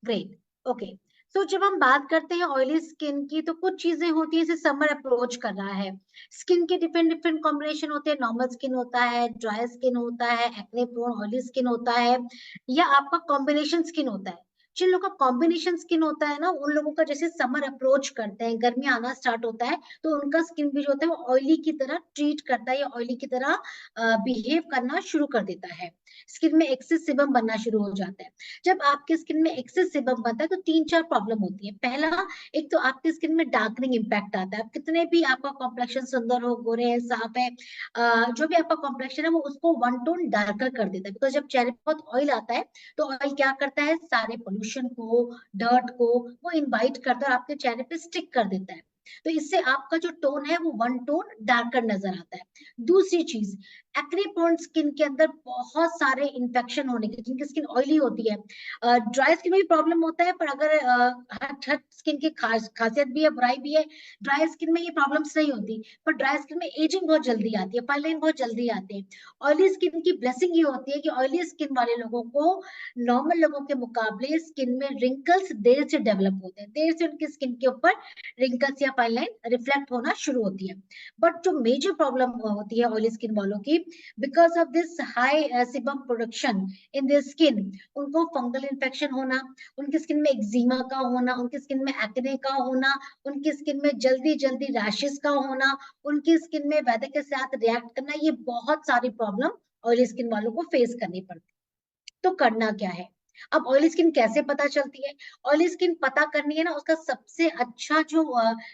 Great, okay. सो जब हम बात करते हैं ऑयली स्किन की, तो कुछ चीजें होती है, जैसे समर अप्रोच कर रहा है, स्किन के डिफरेंट डिफरेंट कॉम्बिनेशन होते हैं। नॉर्मल स्किन होता है, ड्राई स्किन होता है, एक्ने प्रोन ऑयली स्किन होता है, या आपका कॉम्बिनेशन स्किन होता है। जिन लोगों का कॉम्बिनेशन स्किन होता है ना, उन लोगों का जैसे समर अप्रोच करते हैं, गर्मी आना स्टार्ट होता है, तो उनका स्किन भी जो होता है वो ऑयली की तरह ट्रीट करता है, या ऑयली की तरह बिहेव करना शुरू कर देता है। स्किन में एक्सेस सेबम बनना शुरू हो जाता है। जब आपके स्किन में एक्सेस सेबम बनता है तो तीन चार प्रॉब्लम होती है। पहला, एक तो आपकी स्किन में डार्कनिंग इम्पैक्ट आता है। आप कितने भी आपका कॉम्प्लेक्शन सुंदर हो, गोरे है, साफ है, जो भी आपका कॉम्प्लेक्शन है वो उसको वन टोन डार्कर कर देता है। बिकॉज जब चेहरे पे बहुत ऑयल आता है, तो ऑयल क्या करता है, सारे पोल्यूशन को, डर्ट को वो इनवाइट करता है और आपके चेहरे पे स्टिक कर देता है। तो इससे आपका जो टोन है वो वन टोन डार्कर नजर आता है। दूसरी चीज, एक्ने प्रोन स्किन के अंदर बहुत सारे इन्फेक्शन होने के, जिनकी स्किन ऑयली होती है। ड्राई स्किन में भी प्रॉब्लम होता है, पर अगर हर स्किन की खासियत भी है, बुराई भी है। ड्राई स्किन में ये प्रॉब्लम्स नहीं होती, पर ड्राई स्किन में एजिंग बहुत जल्दी आती है, फाइन लाइन बहुत जल्दी आते हैं। ऑयली स्किन की ब्लेसिंग ये होती है कि ऑयली स्किन वाले लोगों को नॉर्मल लोगों के मुकाबले स्किन में रिंकल्स देर से डेवलप होते हैं, देर से उनकी स्किन के ऊपर रिंकल्स या फाइन लाइन रिफ्लेक्ट होना शुरू होती है। बट जो मेजर प्रॉब्लम होती है ऑयली स्किन वालों की, because of this high sebum production in their skin, उनको फंगल इन्फेक्शन होना, उनकी स्किन में एक्जिमा का होना, उनकी स्किन में एक्ने का होना, उनकी स्किन में जल्दी जल्दी रैशेस का होना, उनकी स्किन में वेदर के साथ रिएक्ट करना, ये बहुत सारी प्रॉब्लम ऑयली स्किन वालों को फेस करनी पड़ती है। तो करना क्या है? अब ऑयली स्किन कैसे पता चलती है? ऑयली स्किन पता करनी है ना, उसका सबसे अच्छा जो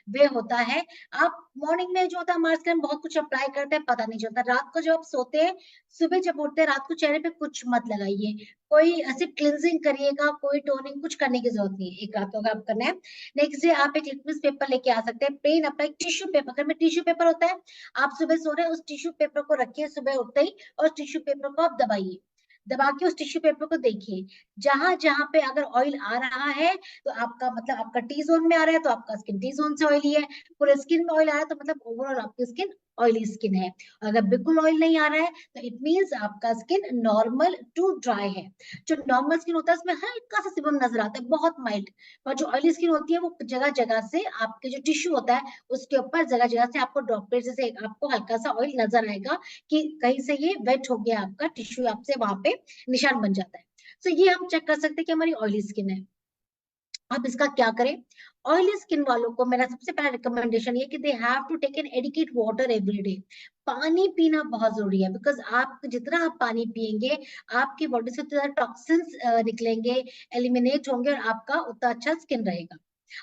वे होता है, आप मॉर्निंग में जो होता है हमारे स्किन बहुत कुछ अप्लाई करते हैं, पता नहीं चलता। रात को जब आप सोते हैं, सुबह जब उठते हैं, रात को चेहरे पे कुछ मत लगाइए, कोई ऐसे क्लिनजिंग करिएगा, कोई टोनिंग कुछ करने की जरूरत नहीं है, एक रात को आप करना है। नेक्स्ट डे आप एक लिक्विड पेपर लेके आ सकते हैं, प्लेन अपना एक टिश्यू पेपर, घर में टिश्यू पेपर होता है, आप सुबह सो रहे हैं, उस टिश्यू पेपर को रखिए सुबह उठते ही, और टिश्यू पेपर को आप दबाइए। दबा के उस टिश्यू पेपर को देखिए, जहां जहां पे अगर ऑयल आ रहा है, तो आपका मतलब आपका टी जोन में आ रहा है, तो आपका स्किन टी जोन से ऑयली है। पूरे स्किन में ऑयल आ रहा है, तो मतलब ओवरऑल आपकी स्किन ऑयली स्किन है। अगर बिल्कुल ऑयल नहीं आ रहा है, तो इट मीन्स आपका स्किन नॉर्मल टू ड्राई है। जो नॉर्मल स्किन होता है उसमें हल्का सा सिबम नजर आता है, बहुत माइल्ड। और जो ऑयली स्किन होती है, वो जगह जगह से आपके जो टिश्यू होता है उसके ऊपर जगह जगह से आपको ड्रॉपलेट जैसे आपको हल्का सा ऑयल नजर आएगा, कि कहीं से ये वेट हो गया आपका टिश्यू, आपसे वहां पे निशान बन जाता है। तो ये हम चेक कर सकते हैं कि हमारी ऑयली स्किन है। अब इसका क्या करें? ऑयली स्किन वालों को मेरा सबसे पहला रिकमेंडेशन ये कि they have to take an adequate water every day. पानी पीना बहुत जरूरी है, बिकॉज आप जितना आप पानी पिएंगे, आपकी बॉडी से उतना टॉक्सिन्स निकलेंगे, एलिमिनेट होंगे, और आपका उतना अच्छा स्किन रहेगा।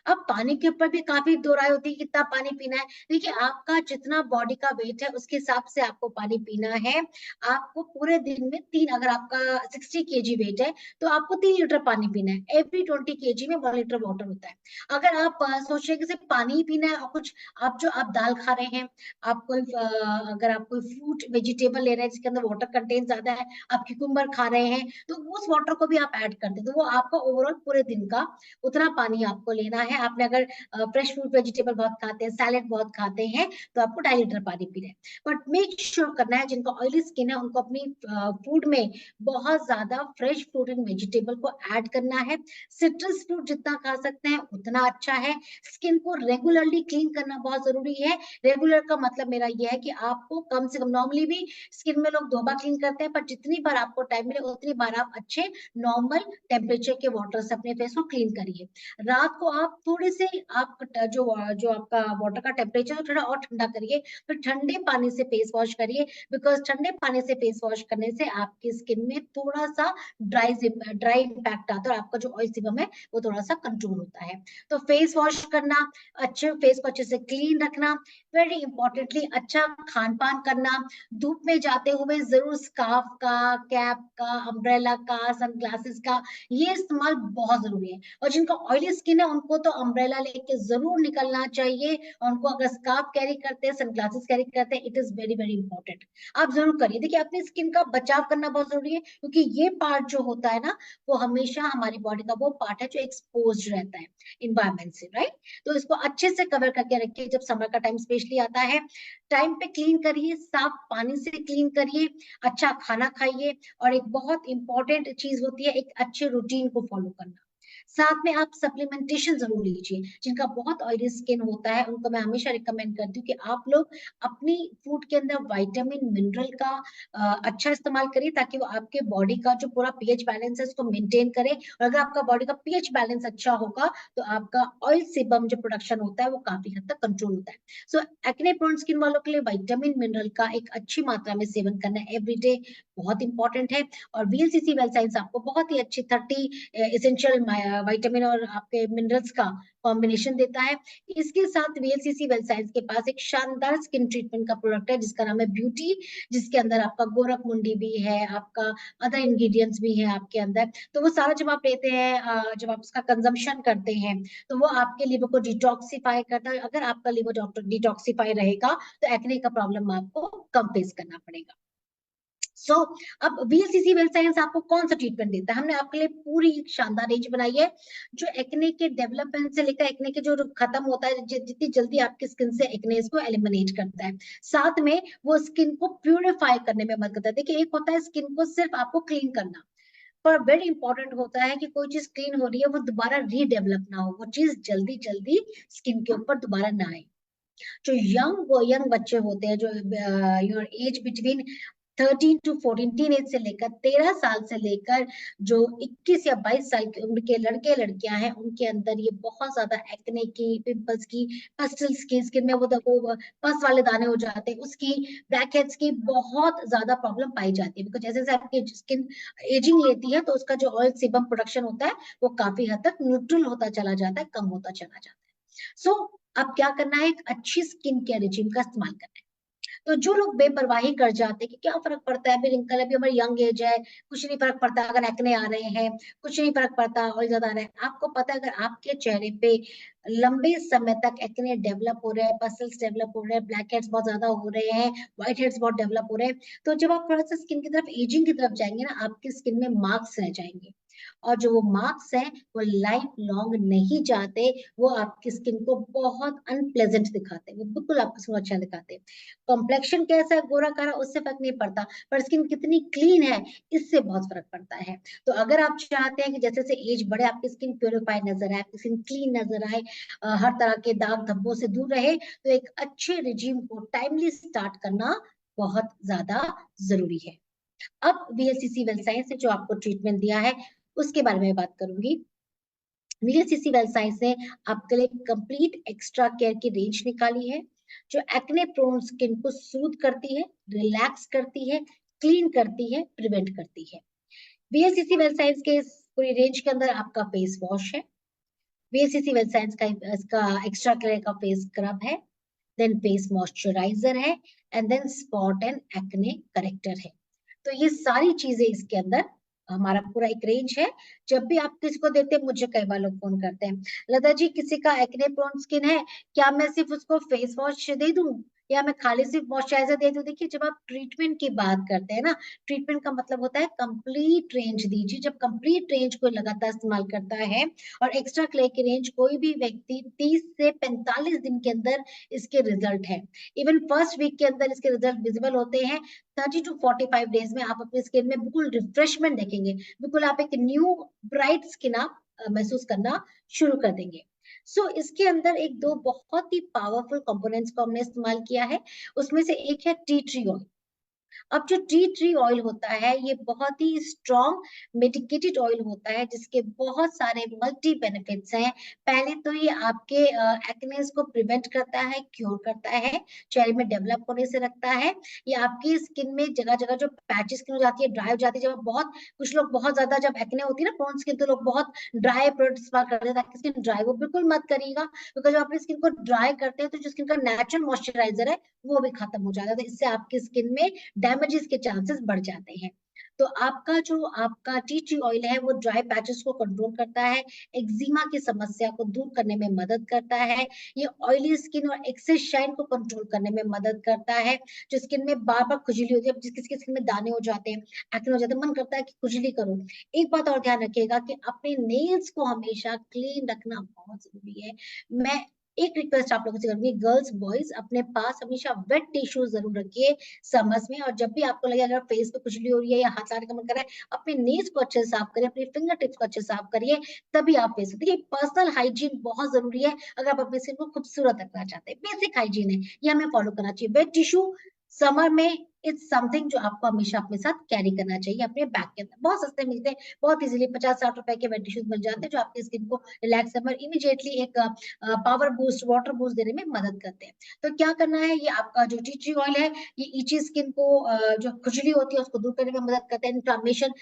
अब पानी के ऊपर भी काफी दो राय होती है, कितना पानी पीना है। देखिए, आपका जितना बॉडी का वेट है उसके हिसाब से आपको पानी पीना है। आपको पूरे दिन में तीन, अगर आपका 60 kg वेट है, तो आपको 3 लीटर पानी पीना है। एवरी 20 kg में 1 लीटर वाटर होता है। अगर आप सोच रहे हैं कि सिर्फ पानी ही पीना है, और कुछ आप दाल खा रहे हैं, आप कोई अगर आप कोई फ्रूट वेजिटेबल ले रहे हैं जिसके अंदर वाटर कंटेंट ज्यादा है, आप क्यूकम्बर खा रहे हैं, तो उस वाटर को भी आप ऐड कर दें, तो वो आपका ओवरऑल पूरे दिन का उतना पानी आपको लेना है। आपने अगर फ्रेश फ्रूट वेजिटेबल बहुत खाते हैं, सैलेड बहुत खाते हैं, तो आपको 2.5 लीटर पानी पीना है। बट मेक श्योर करना है, जिनको ऑयली स्किन है उनको अपनी फूड में बहुत ज्यादा फ्रेश फ्रूट एंड वेजिटेबल को ऐड करना है। सिट्रस फ्रूट जितना खा सकते हैं उतना अच्छा है। स्किन को रेगुलरली क्लीन करना बहुत जरूरी है। रेगुलर का मतलब मेरा यह है कि आपको कम से कम, नॉर्मली भी स्किन में लोग 2 बार क्लीन करते हैं, पर जितनी बार आपको टाइम मिले उतनी बार आप अच्छे नॉर्मल टेम्परेचर के वाटर से अपने फेस को क्लीन करिए। रात को आप थोड़े से आप जो जो आपका वाटर का टेम्परेचर है थोड़ा और ठंडा करिए, तो ठंडे पानी से फेस वॉश करिए। बिकॉज ठंडे पानी से फेस वॉश करने से आपकी स्किन में थोड़ा सा ड्राई इम्पैक्ट आता है, और आपका जो ऑयल सिबम है वो थोड़ा सा कंट्रोल होता है। तो फेस वॉश करना, अच्छे फेस को अच्छे से क्लीन रखना, वेरी इंपॉर्टेंटली अच्छा खान पान करना, धूप में जाते हुए जरूर स्कार्फ का, कैप का, अम्ब्रेला का, सनग्लासेस का ये इस्तेमाल बहुत जरूरी है। और जिनका ऑयली स्किन है उनको तो अम्ब्रेला लेके जरूर निकलना चाहिए। और उनको अगर स्कार्फ कैरी करते हैं, सनग्लासेस कैरी करते हैं, it is very very important. आप जरूर करिए। देखिए, अपनी स्किन का बचाव करना बहुत जरूरी है, क्योंकि ये पार्ट जो होता है ना, वो हमेशा हमारी बॉडी का वो पार्ट है जो एक्सपोज रहता है इन्वायरमेंट से, राइट? तो इसको अच्छे से कवर करके रखिए। जब समर का टाइम स्पेशली आता है, टाइम पे क्लीन करिए, साफ पानी से क्लीन करिए, अच्छा खाना खाइए, और एक बहुत इंपॉर्टेंट चीज होती है एक अच्छे रूटीन को फॉलो करना। साथ में आप सप्लीमेंटेशन जरूर लीजिए। जिनका बहुत ऑयली स्किन होता है उनको मैं हमेशा रिकमेंड करती हूँ कि आप लोग अपनी फूड के अंदर विटामिन मिनरल का अच्छा इस्तेमाल करिए, ताकि वो आपके बॉडी का जो पूरा पीएच बैलेंस है उसको मेंटेन करे। और अगर आपका बॉडी का पीएच बैलेंस अच्छा होगा तो आपका ऑयल सेबम जो प्रोडक्शन होता है वो काफी हद तक कंट्रोल होता है। सो एक्ने प्रोन स्किन वालों के लिए विटामिन मिनरल का एक अच्छी मात्रा में सेवन करना एवरीडे बहुत इंपॉर्टेंट है। और वीएलसीसी वेल साइंस आपको बहुत ही अच्छी 30 एसेंशियल विटामिन और आपके मिनरल्स का कॉम्बिनेशन देता है। इसके साथ वीएलसीसी वेल साइंस के पास एक शानदार स्किन ट्रीटमेंट का प्रोडक्ट है जिसका नाम है ब्यूटी, जिसके अंदर आपका गोरख मुंडी भी है, आपका अदर इंग्रेडिएंट्स भी है आपके अंदर। तो वो सारा जब आप लेते हैं, जब आप उसका कंजम्पशन करते हैं तो वो आपके लिवर को डिटॉक्सिफाई करता है। अगर आपका लिवर डिटॉक्सिफाई रहेगा तो एक्ने का प्रॉब्लम आपको कम फेस करना पड़ेगा। सो अब वीएलसीसी वेल साइंस आपको कौन सा ट्रीटमेंट देता है? हमने आपके लिए पूरी एक शानदार रेंज बनाई है जो एक्ने के डेवलपमेंट से लेकर एक्ने के जो खत्म होता है, जितनी जल्दी आपकी स्किन से एक्ने को एलिमिनेट करता है, साथ में वो स्किन को प्यूरिफाई करने में मदद करता है। देखिए, एक होता है स्किन को सिर्फ आपको क्लीन करना, पर वेरी इंपॉर्टेंट होता है कि कोई चीज क्लीन हो रही है वो दोबारा रीडेवलप ना हो, वो चीज जल्दी जल्दी स्किन के ऊपर दोबारा ना आए। जो यंग बच्चे होते हैं, जो your age between 13 to 14, teen age से लेकर 13 साल से लेकर जो 21 या 22 साल की उम्र के लड़के लड़कियां हैं, उनके अंदर ये बहुत ज्यादा एक्ने की, पिंपल्स की, पस्टल्स की, स्किन में वो पस वाले दाने हो जाते हैं, उसकी ब्लैक हेड्स की बहुत ज्यादा प्रॉब्लम पाई जाती है। बिकॉज जैसे जैसे आपकी स्किन एजिंग लेती है तो उसका जो ऑयल सीबम प्रोडक्शन होता है वो काफी हद तक न्यूट्रल होता चला जाता है, कम होता चला जाता है। सो अब क्या करना है? एक अच्छी स्किन केयर रिजीम का इस्तेमाल करना है। तो जो लोग बेपरवाही कर जाते हैं कि क्या फर्क पड़ता है, अभी रिंकल है, अभी हमारी यंग एज है, कुछ नहीं फर्क पड़ता अगर एक्ने आ रहे हैं, कुछ नहीं फर्क पड़ता और ज्यादा आ रहे हैं। आपको पता है अगर आपके चेहरे पे लंबे समय तक एक्ने डेवलप हो रहे हैं, पसल्स डेवलप हो रहे हैं, ब्लैक हेड्स बहुत ज्यादा हो रहे हैं, व्हाइट हेड्स बहुत डेवलप हो रहे हैं, तो जब आप थोड़ा सा स्किन की तरफ, एजिंग की तरफ जाएंगे ना, आपकी स्किन में मार्क्स रह जाएंगे। और जो वो मार्क्स हैं वो लाइफ लॉन्ग नहीं जाते, वो आपकी स्किन को बहुत अनप्लेजेंट दिखाते हैं, वो बिल्कुल आपको स्किन अच्छा दिखाते हैं। कॉम्प्लेक्शन कैसा है, गोरा काला, उससे फर्क नहीं पड़ता, पर स्किन कितनी क्लीन है इससे बहुत फर्क पड़ता है। तो अगर आप चाहते हैं कि जैसे जैसे एज बढ़े आपकी स्किन प्योरीफाई नजर आए, आपकी स्किन क्लीन नजर आए, हर तरह के दाग धब्बों से दूर रहे, तो एक अच्छे रिजीम को टाइमली स्टार्ट करना बहुत ज्यादा जरूरी है। अब वीएलसीसी वेल साइंस ने जो आपको ट्रीटमेंट दिया है उसके बारे में बात करूंगी। वीएलसीसी वेल साइंस ने आपके लिए कंप्लीट एक्स्ट्रा केयर की रेंज निकाली है जो एक्ने प्रोन स्किन को सूद करती है, रिलैक्स करती है, क्लीन करती है, प्रिवेंट करती है। वीएलसीसी वेल साइंस के इस पूरी रेंज के अंदर आपका फेस वॉश है, वीएलसीसी वेल साइंस का इसका एक्स्ट्रा केयर का फेस स्क्रब है, देन फेस मॉइस्चराइजर है, and then spot and acne corrector है। तो ये सारी चीजें इसके अंदर हमारा पूरा एक रेंज है। जब भी आप किसी को देते हैं, मुझे कई बार लोग फोन करते हैं, लता जी किसी का एक्ने प्रोन स्किन है, क्या मैं सिर्फ उसको फेस वॉश दे दूं या मैं खाली सिर्फ मॉइस्चराइजर दे दूं? देखिए, जब आप ट्रीटमेंट की बात करते हैं ना, ट्रीटमेंट का मतलब होता है कंप्लीट रेंज दीजिए। जब कंप्लीट रेंज को लगातार इस्तेमाल करता है, और एक्स्ट्रा क्ले की रेंज कोई भी व्यक्ति 30 से 45 दिन के अंदर इसके रिजल्ट है, इवन फर्स्ट वीक के अंदर इसके रिजल्ट विजिबल होते हैं। 30 to 45 डेज में आप अपनी स्किन में बिल्कुल रिफ्रेशमेंट देखेंगे, बिल्कुल आप एक न्यू ब्राइट स्किन आप महसूस करना शुरू कर देंगे। इसके अंदर एक दो बहुत ही पावरफुल कंपोनेंट्स को हमने इस्तेमाल किया है, उसमें से एक है टी ट्री ऑयल। अब जो टी ट्री ऑयल होता है ये बहुत ही स्ट्रॉन्ग मेडिकेटेड ऑयल होता है जिसके बहुत सारे मल्टी बेनिफिट्स हैं। पहले तो ये आपके एक्नेस को प्रिवेंट करता है, क्योर करता है, चेहरे में डेवलप होने से रखता है। ये आपकी स्किन में जगह जगह जो पैची स्किन हो जाती है, ड्राई हो जाती है, जब बहुत कुछ लोग बहुत ज्यादा जब एक्ने होती है ना प्रोन स्किन, तो लोग बहुत ड्राई प्रोडक्ट इस्तेमाल करते हैं ताकि स्किन ड्राई, वो बिल्कुल मत करिएगा। बिकॉज जब अपनी स्किन को ड्राई करते हैं तो जो स्किन का नेचुरल मॉइस्चराइजर है वो भी खत्म हो जाता है, तो इससे आपकी स्किन में डैमेजेस के चांसेस बढ़ जाते हैं। तो आपका टी ट्री ऑयल है वो ड्राई पैचेस को कंट्रोल करता है, एक्जिमा की समस्या को दूर करने में मदद करता है, ये ऑयली स्किन और एक्सेस शाइन को कंट्रोल करने में मदद करता है। जो स्किन में बार बार खुजली होती है, जिस किसी की स्किन में दाने हो जाते हैं, एक्ने हो जाते हैं, मन करता है कि खुजली करो, एक बात और ध्यान रखिएगा कि अपने नेल्स को हमेशा क्लीन रखना बहुत जरूरी है। मैं एक रिक्वेस्ट आप लोगों से करूंगी, गर्ल्स बॉयज अपने पास हमेशा वेट टिश्यू जरूर रखिए समर्स में। और जब भी आपको लगे अगर फेस पे खुजली हो रही है या हाथ लाने का मन कर रहा है, अपने नेल्स को अच्छे से साफ करिए, अपने फिंगर टिप्स को अच्छे से साफ करिए, तभी आप फेस। देखिए पर्सनल हाइजीन बहुत जरूरी है अगर आप अपने स्किन को खूबसूरत रखना चाहते हैं। बेसिक हाइजीन है, ये हमें फॉलो करना चाहिए। वेट टिश्यू समर में इट्स समथिंग जो आपको हमेशा अपने साथ कैरी करना चाहिए अपने बैग के अंदर। बहुत सस्ते मिलते हैं, बहुत इजीली 50-60 रुपए के वेट टिश्यूज मिल जाते हैं जो आपकी स्किन को रिलैक्स समर इमीडिएटली एक पावर बूस्ट, वाटर बूस्ट देने में मदद करते हैं। तो क्या करना है, ये आपका जो टी ट्री ऑयल है ये इची स्किन को जो खुजली होती है उसको दूर करने में मदद करता है। इन्फ्लामेशन,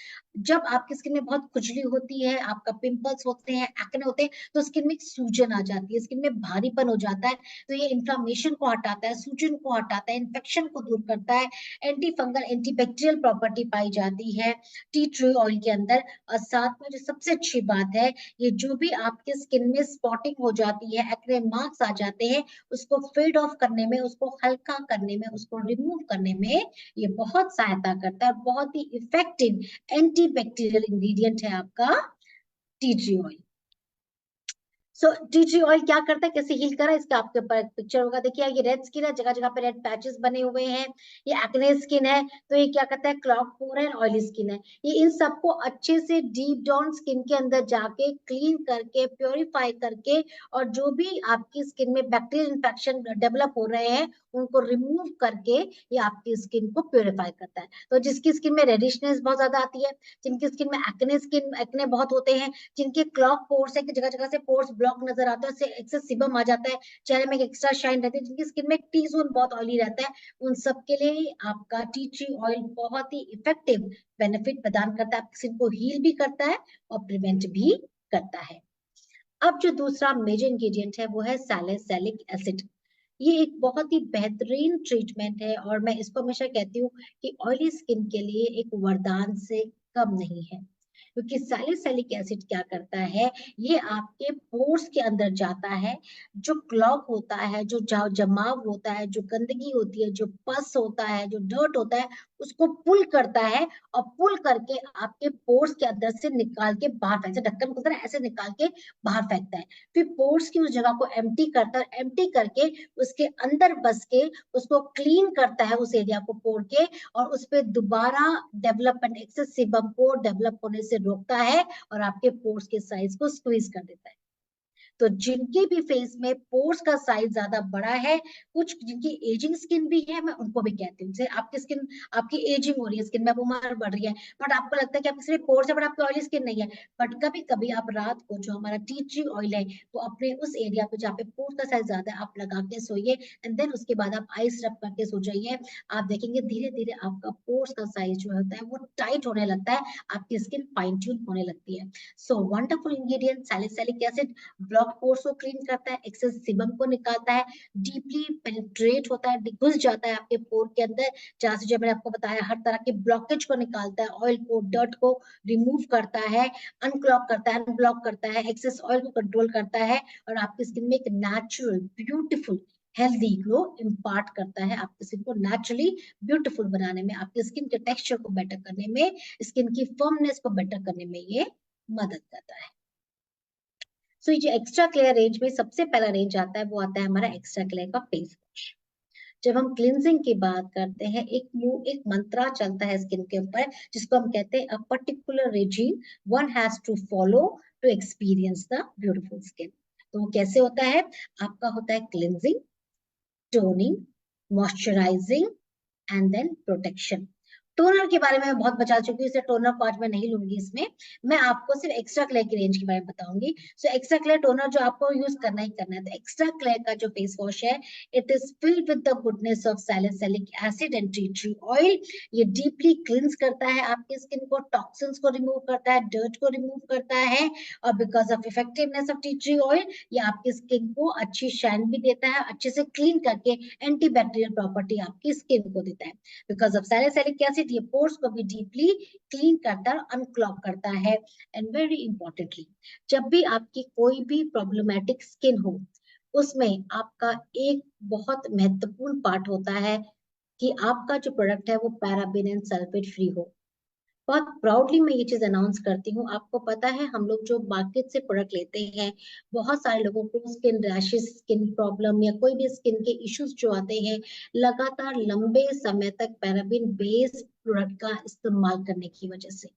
जब आपकी स्किन में बहुत खुजली होती है, आपका पिंपल्स होते हैं, एक्ने होते हैं, तो स्किन में सूजन आ जाती है, स्किन में भारीपन हो जाता है, तो ये इन्फ्लामेशन को हटाता है, सूजन को हटाता है, इन्फेक्शन को दूर करता है। Anti fungal, anti bacterial property पाई जाती है टी ट्री ऑयल के अंदर। और साथ में जो सबसे अच्छी बात है, ये जो भी आपके स्किन में स्पॉटिंग हो जाती है, एक्ने मार्क्स आ जाते हैं, उसको फेड ऑफ करने में, उसको हल्का करने में, उसको रिमूव करने में ये बहुत सहायता करता है। बहुत ही इफेक्टिव एंटी बैक्टीरियल इंग्रेडिएंट है आपका tea tree oil. So tea tree oil क्या करता है, कैसे हील करा, इसका आपके ऊपर पिक्चर होगा। देखिए ये रेड स्किन है, जगह जगह पे रेड पैचेस बने हुए हैं, ये एक्ने स्किन है, तो ये क्या करता है, क्लॉग पोर है, ऑयली स्किन है। ये इन सबको अच्छे से डीप डाउन स्किन के अंदर जाके क्लीन करके, प्योरीफाई करके, और जो भी आपकी स्किन में बैक्टीरियल इन्फेक्शन डेवलप हो रहे हैं उनको रिमूव करके ये आपकी स्किन को प्योरीफाई करता है। तो जिसकी स्किन में रेडिशनेस बहुत ज्यादा आती है, जिनकी स्किन में एक्ने बहुत होते हैं, जिनके क्लॉग पोर्स है कि जगह जगह से पोर्स ब्लॉक नजर आता है, उससे एक्सेस सीबम आ जाता है, चेहरे में एक एक्स्ट्रा शाइन रहती है, जिनकी स्किन में टी जोन बहुत ऑयली रहता है, उन सब के लिए आपका टी ट्री ऑयल बहुत ही इफेक्टिव बेनिफिट प्रदान करता है। आपकी स्किन को हील भी करता है और प्रिवेंट भी करता है। अब जो दूसरा मेजर इंग्रेडिएंट है वो है सैलिसिलिक एसिड। ये एक बहुत ही बेहतरीन ट्रीटमेंट है और मैं इसको हमेशा कहती हूँ कि ऑयली स्किन के लिए एक वरदान से कम नहीं है। क्योंकि सैलिसिलिक एसिड क्या करता है, ये आपके पोर्स के अंदर जाता है, जो क्लॉग होता है, जो जमाव होता है, जो गंदगी होती है, जो पस होता है, जो डर्ट होता है, उसको पुल करता है, और पुल करके आपके पोर्स के अंदर से निकाल के बाहर फेंकता है, ढक्कन को ऐसे निकाल के बाहर फेंकता है। फिर पोर्स की उस जगह को एम्प्टी करता है, एम्प्टी करके उसके अंदर बस के उसको क्लीन करता है, उस एरिया को पोर के, और उस पर दोबारा डेवलपमेंट, एक्सेस सीबम को डेवलप होने से रोकता है और आपके पोर्स के साइज को स्क्वीज कर देता है। तो जिनके भी फेस में पोर्स का साइज ज्यादा बड़ा है, कुछ जिनकी एजिंग स्किन भी है, मैं उनको भी कहती हूँ, जैसे आपकी स्किन, आपकी एजिंग हो रही है, स्किन में उम्र बढ़ रही है, बट आपको लगता है कि आपकी सिर्फ पोर्स है बट आपकी ऑयली स्किन नहीं है, बट कभी कभी आप रात को जो हमारा टी ट्री ऑयल है वो अपने उस एरिया पे जहाँ पे पोर्स का साइज ज्यादा है आप लगा के सोइए, एंड देन उसके बाद आप आइस रब करके सो जाइए। आप देखेंगे धीरे धीरे आपका पोर्स का साइज जो होता है वो टाइट होने लगता है, आपकी स्किन फाइन ट्यून होने लगती है। So wonderful ingredient salicylic acid, block pores को क्लीन करता है, एक्सेस सीबम को निकालता है, डीपली पेनिट्रेट होता है, घुस जाता है आपके पोर के अंदर, जहां से जो मैंने आपको बताया हर तरह के ब्लॉकेज को निकालता है, ऑयल को, डर्ट को रिमूव करता है, अनक्लॉग करता है, अनब्लॉक करता है, एक्सेस ऑयल को कंट्रोल करता है, और आपकी स्किन में एक natural beautiful healthy glow impart करता है, आपकी स्किन को नेचुरली ब्यूटीफुल बनाने में, आपकी स्किन के टेक्सचर को बेटर करने में, स्किन की फर्मनेस को बेटर करने में ये मदद करता है। सो ये जो एक्स्ट्रा क्लियर रेंज में सबसे पहला रेंज आता है वो आता है हमारा एक्स्ट्रा क्लियर का फेस वॉश। जब हम क्लिनजिंग की बात करते हैं, एक मंत्रा चलता है स्किन के ऊपर जिसको हम कहते हैं a particular regime one has to follow to experience the beautiful skin. तो वो कैसे होता है, आपका होता है cleansing, toning, moisturising and then protection. Toner के बारे में मैं बहुत बता चुकी हूँ, इसलिए टोनर को आज मैं नहीं लूंगी इसमें, मैं आपको सिर्फ एक्स्ट्रा क्ले की रेंज के बारे में बताऊंगी। सो एक्स्ट्रा क्ले टोनर जो आपको यूज करना ही करना है, तो एक्स्ट्रा क्ले का जो फेस वॉश है, it is filled with the goodness of salicylic acid and tea tree oil. ये डीपली क्लिंस करता है आपकी स्किन को, टॉक्सिन्स को रिमूव करता है, डर्ट को रिमूव करता है, और because of effectiveness of tea tree oil ये आपकी स्किन को अच्छी शाइन भी देता है, अच्छे से क्लीन करके एंटी बैक्टीरियल प्रॉपर्टी आपकी स्किन को देता है। बिकॉज ऑफ सैलिसिलिक एसिड ये पोर्स को भी डीपली क्लीन करता है, अनक्लॉग करता है। एंड वेरी इंपॉर्टेंटली, जब भी आपकी कोई भी प्रॉब्लमेटिक स्किन हो, उसमें आपका एक बहुत महत्वपूर्ण पार्ट होता है कि आपका जो प्रोडक्ट है वो पैराबेन एंड सल्फेट फ्री हो। बहुत प्राउडली मैं ये चीज अनाउंस करती हूँ। आपको पता है हम लोग जो मार्केट से प्रोडक्ट लेते हैं, बहुत सारे लोगों को स्किन रैशेस, स्किन प्रॉब्लम या कोई भी स्किन के इश्यूज जो आते हैं, लगातार लंबे समय तक पैराबिन बेस्ड प्रोडक्ट का इस्तेमाल करने की वजह से।